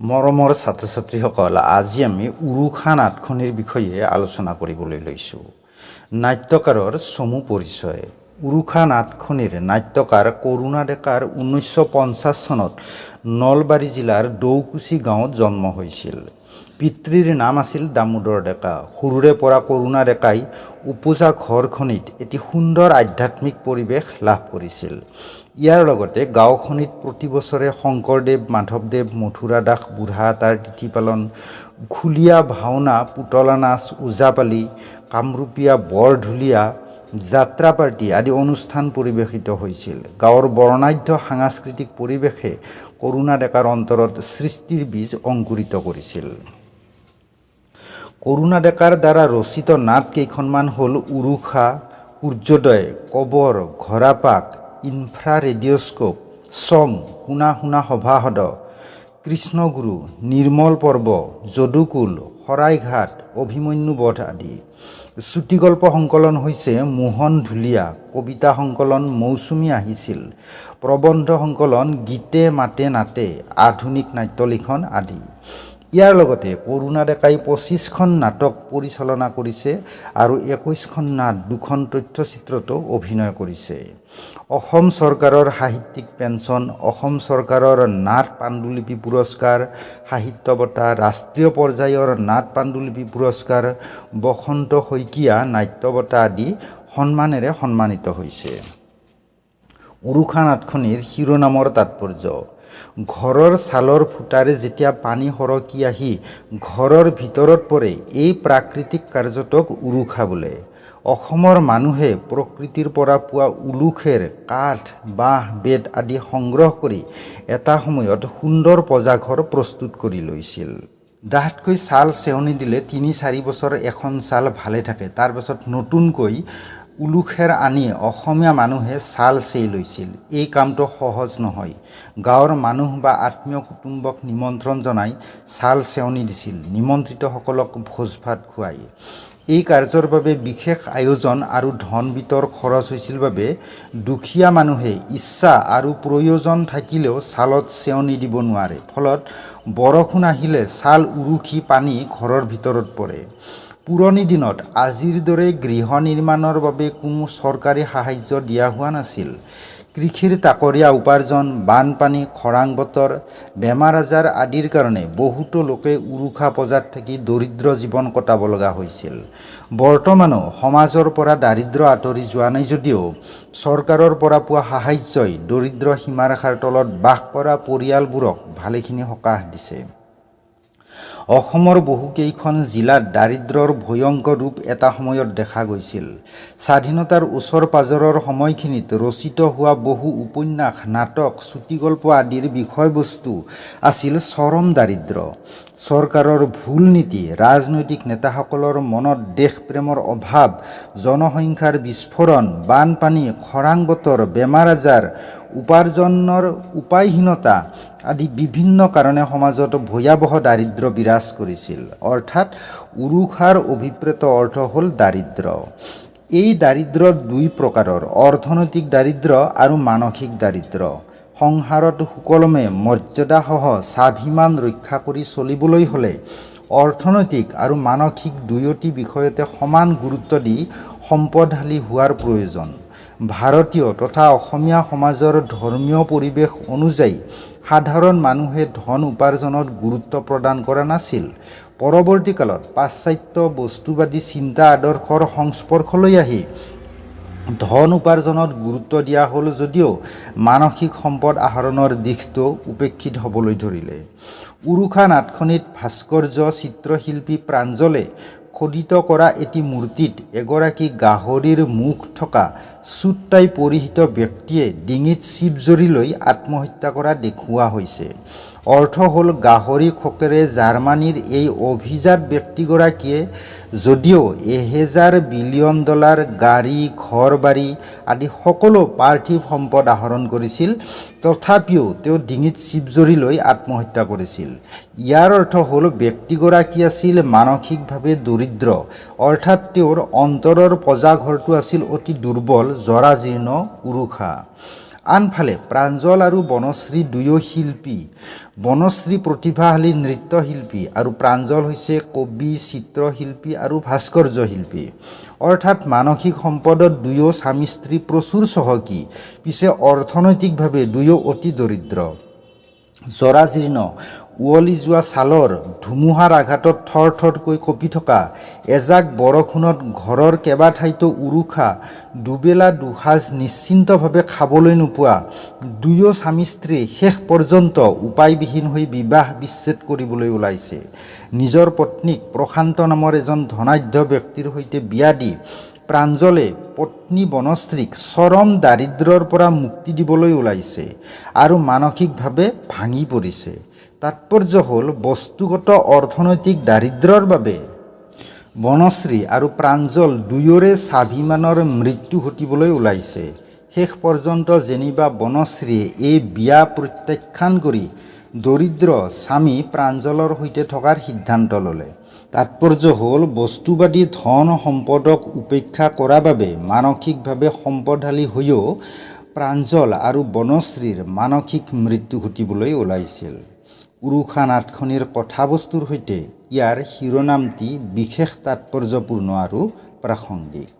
মৰমৰ ছাত্ৰ-ছাত্ৰীসকল, আজি আমি উৰুখা নাটখনিৰ বিষয়ে আলোচনা কৰিবলৈ লৈছোঁ। নাট্যকাৰৰ চমু পৰিচয়। উৰুখা নাটখনিৰ নাট্যকাৰ কৰুণা ডেকাৰ 1950 চনত নলবাৰী জিলাৰ দৌকুচি গাঁৱত জন্ম হৈছিল। পিতৃৰ নাম আছিল দামোদৰ ডেকা। সৰুৰে পৰা কৰুণা ডেকাই উপজা ঘৰখনিত এটি সুন্দৰ আধ্যাত্মিক পৰিৱেশ লাভ কৰিছিল। ইয়াৰ লগতে গাঁওখনিত প্ৰতি বছৰে শংকৰদেৱ, মাধৱদেৱ, মথুৰা দাস বুঢ়াআটাৰ তিথি পালন, খুলীয়া ভাওনা, পুতলা নাচ, ওজাপালি, কামৰূপীয়া বৰঢুলীয়া, যাত্ৰা পাৰ্টি আদি অনুষ্ঠান পৰিৱেশিত হৈছিল। গাঁৱৰ বৰ্ণাঢ্য সাংস্কৃতিক পৰিৱেশে কৰুণা ডেকাৰ অন্তৰত সৃষ্টিৰ বীজ অংকুৰিত কৰিছিল। কৰুণা ডেকাৰ দ্বাৰা ৰচিত নাট কেইখনমান হ'ল উৰুখা, সূৰ্যোদয়, কবৰ, ঘৰাপাক, ইনফ্ৰাৰেডিঅস্কোপ, চং, শুনা শুনা সভাসদ, কৃষ্ণগুৰু, নিৰ্মল পৰ্ব, যদুকুল, শৰাইঘাট, অভিমন্যু বধ আদি। চুটিগল্প সংকলন হৈছে মোহন ঢুলীয়া, কবিতা সংকলন মৌচুমী আহিছিল, প্ৰবন্ধ সংকলন গীতে মাতে নাটে, আধুনিক নাট্যলিখন আদি। ইয়াৰ লগতে কৰুণা ডেকাই 25খন নাটক পৰিচালনা কৰিছে আৰু 21খন নাট, 2খন তথ্যচিত্ৰতো অভিনয় কৰিছে। অসম চৰকাৰৰ সাহিত্যিক পেঞ্চন, অসম চৰকাৰৰ নাট পাণ্ডুলিপি পুৰস্কাৰ, সাহিত্য বঁটা, ৰাষ্ট্ৰীয় পৰ্যায়ৰ নাট পাণ্ডুলিপি পুৰস্কাৰ, বসন্ত শইকীয়া নাট্য বঁটা আদি সন্মানেৰে সন্মানিত হৈছে। উৰুখা নাটখনিৰ শিৰোনামৰ তাৎপৰ্য। ঘৰৰ ছালৰ ফুটাৰে যেতিয়া পানী সৰকি আহি ঘৰৰ ভিতৰত পৰে, এই প্ৰাকৃতিক কাৰ্যটোক উৰুখা বোলে। অসমৰ মানুহে প্ৰকৃতিৰ পৰা পোৱা উলুখেৰ, কাঠ, বাঁহ, বেত আদি সংগ্ৰহ কৰি এটা সময়ত সুন্দৰ পজাঘৰ প্ৰস্তুত কৰি লৈছিল। ডাঠকৈ ছাল চেৱনি দিলে ৩-৪ বছৰ এখন ছাল ভালে থাকে। তাৰ পাছত নতুনকৈ উলুখেৰ আনি অসমীয়া মানুহে ছাল চেই লৈছিল। এই কামটো সহজ নহয়। গাঁৱৰ মানুহ বা আত্মীয় কুটুম্বক নিমন্ত্ৰণ জনাই ছাল চেৱনি দিছিল, নিমন্ত্ৰিতসকলক ভোজ ভাত খুৱাই। এই কাৰ্যৰ বাবে বিশেষ আয়োজন আৰু ধন বিতৰ খৰচ হৈছিল বাবে দুখীয়া মানুহে ইচ্ছা আৰু প্ৰয়োজন থাকিলেও ছালত চেৱনি দিব নোৱাৰে। ফলত বৰষুণ আহিলে ছাল উৰুখি পানী ঘৰৰ ভিতৰত পৰে। পুৰণি দিনত আজিৰ দৰে গৃহ নিৰ্মাণৰ বাবে কোনো চৰকাৰী সাহায্য দিয়া হোৱা নাছিল। কৃষিৰ তাকৰীয়া উপাৰ্জন, বানপানী, খৰাং বতৰ, বেমাৰ আজাৰ আদিৰ কাৰণে বহুতো লোকে উৰুখা পজাত থাকি দৰিদ্ৰ জীৱন কটাব লগা হৈছিল। বৰ্তমানো সমাজৰ পৰা দাৰিদ্ৰ্য আঁতৰি যোৱা নাই যদিও চৰকাৰৰ পৰা পোৱা সাহায্যই দৰিদ্ৰ সীমাৰেখাৰ তলত বাস কৰা পৰিয়ালবোৰক ভালেখিনি সকাহ দিছে। অসমৰ বহুকেইখন জিলাত দাৰিদ্ৰ্যৰ ভয়ংকৰ ৰূপ এটা সময়ত দেখা গৈছিল। স্বাধীনতাৰ ওচৰ পাজৰৰ সময়খিনিত ৰচিত হোৱা বহু উপন্যাস, নাটক, চুটিগল্প আদিৰ বিষয়বস্তু আছিল চৰম দাৰিদ্ৰ্য। চৰকাৰৰ ভুল নীতি, ৰাজনৈতিক নেতাসকলৰ মনত দেশপ্ৰেমৰ অভাৱ, জনসংখ্যাৰ বিস্ফোৰণ, বানপানী, খৰাং বতৰ, বেমাৰ আজাৰ, উপাৰ্জনৰ উপায়হীনতা আদি বিভিন্ন কাৰণে সমাজত ভয়াৱহ দাৰিদ্ৰ্য বিৰাজ কৰিছিল। অৰ্থাৎ উৰুখাৰ অভিপ্ৰেত অৰ্থ হ'ল দাৰিদ্ৰ্য। এই দাৰিদ্ৰ্য দুই প্ৰকাৰৰ: অৰ্থনৈতিক দাৰিদ্ৰ্য আৰু মানসিক দাৰিদ্ৰ্য। সংসাৰত সুকলমে মৰ্যাদাসহ স্বাভিমান ৰক্ষা কৰি চলিবলৈ হ'লে অৰ্থনৈতিক আৰু মানসিক দুয়োটি বিষয়তে সমান গুৰুত্ব দি সম্পদশালী হোৱাৰ প্ৰয়োজন। ভাৰতীয় তথা অসমীয়া সমাজৰ ধৰ্মীয় পৰিৱেশ অনুযায়ী সাধাৰণ মানুহে ধন উপাৰ্জনত গুৰুত্ব প্ৰদান কৰা নাছিল। পৰৱৰ্তী কালত পাশ্চাত্য বস্তুবাদী চিন্তা আদৰ্শৰ সংস্পৰ্শলৈ আহি ধন উপাৰ্জনত গুৰুত্ব দিয়া হ'ল যদিও মানসিক সম্পদ আহৰণৰ দিশটো উপেক্ষিত হ'বলৈ ধৰিলে। উৰুখা নাটখনিত ভাস্কৰ্য চিত্ৰশিল্পী প্ৰাঞ্জলে খোদিত কৰা এটি মূৰ্তিত এগৰাকী গাহৰিৰ মুখ থকা চুট টাই পৰিহিত ব্যক্তিয়ে ডিঙিত চিপ জৰি লৈ আত্মহত্যা কৰা দেখুওৱা হৈছে। অৰ্থ হ'ল গাহৰি খোকেৰে জাৰ্মানীৰ এই অভিজাত ব্যক্তিগৰাকীয়ে যদিও $1000 বিলিয়ন গাড়ী, ঘৰ বাৰী আদি সকলো পাৰ্থিৱ সম্পদ আহৰণ কৰিছিল, তথাপিও তেওঁ ডিঙিত চিপ জৰি লৈ আত্মহত্যা কৰিছিল। ইয়াৰ অৰ্থ হ'ল ব্যক্তিগৰাকী আছিল মানসিকভাৱে দৰিদ্ৰ, অৰ্থাৎ তেওঁৰ অন্তৰৰ পজাঘৰটো আছিল অতি দুৰ্বল, জৰাজীৰ্ণ, উৰুখা। আনফালে প্ৰাঞ্জল আৰু বনশ্ৰী দুয়ো শিল্পী। বনশ্ৰী প্ৰতিভাশালী নৃত্যশিল্পী আৰু প্ৰাঞ্জল হৈছে কবি, চিত্ৰশিল্পী আৰু ভাস্কৰ্য শিল্পী। অৰ্থাৎ মানসিক সম্পদত দুয়ো স্বামী স্ত্ৰী প্ৰচুৰ চহকী, পিছে অৰ্থনৈতিকভাৱে দুয়ো অতি দৰিদ্ৰ। জৰাজীৰ্ণ উৱলি যোৱা ছালৰ ধুমুহাৰ আঘাতত থৰ থৰকৈ কঁপি থকা, এজাক বৰষুণত ঘৰৰ কেইবাঠাইতো উৰুষা, দুবেলা দুসাঁজ নিশ্চিন্তভাৱে খাবলৈ নোপোৱা দুয়ো স্বামী স্ত্ৰী শেষ পৰ্যন্ত উপায়বিহীন হৈ বিবাহ বিচ্ছেদ কৰিবলৈ ওলাইছে। নিজৰ পত্নীক প্ৰশান্ত নামৰ এজন ধনাঢ্য ব্যক্তিৰ সৈতে বিয়া দি প্ৰাঞ্জলে পত্নী বনশ্ৰীক চৰম দাৰিদ্ৰৰ পৰা মুক্তি দিবলৈ ওলাইছে আৰু মানসিকভাৱে ভাঙি পৰিছে। তাৎপৰ্য হ'ল বস্তুগত অৰ্থনৈতিক দাৰিদ্ৰৰ বাবে বনশ্ৰী আৰু প্ৰাঞ্জল দুয়োৰে স্বাভিমানৰ মৃত্যু ঘটিবলৈ ওলাইছে। শেষ পৰ্যন্ত যেনিবা বনশ্ৰীয়ে এই বিয়া প্ৰত্যাখ্যান কৰি দৰিদ্ৰ স্বামী প্ৰাঞ্জলৰ সৈতে থকাৰ সিদ্ধান্ত ল'লে। তাৎপৰ্য হ'ল বস্তুবাদী ধন সম্পদক উপেক্ষা কৰাৰ বাবে মানসিকভাৱে সম্পদশালী হৈও প্ৰাঞ্জল আৰু বনশ্ৰীৰ মানসিক মৃত্যু ঘটিবলৈ ওলাইছিল। উৰুষা নাটখনিৰ কথাবস্তুৰ সৈতে ইয়াৰ শিৰোনামটি বিশেষ তাৎপৰ্যপূৰ্ণ আৰু প্ৰাসংগিক।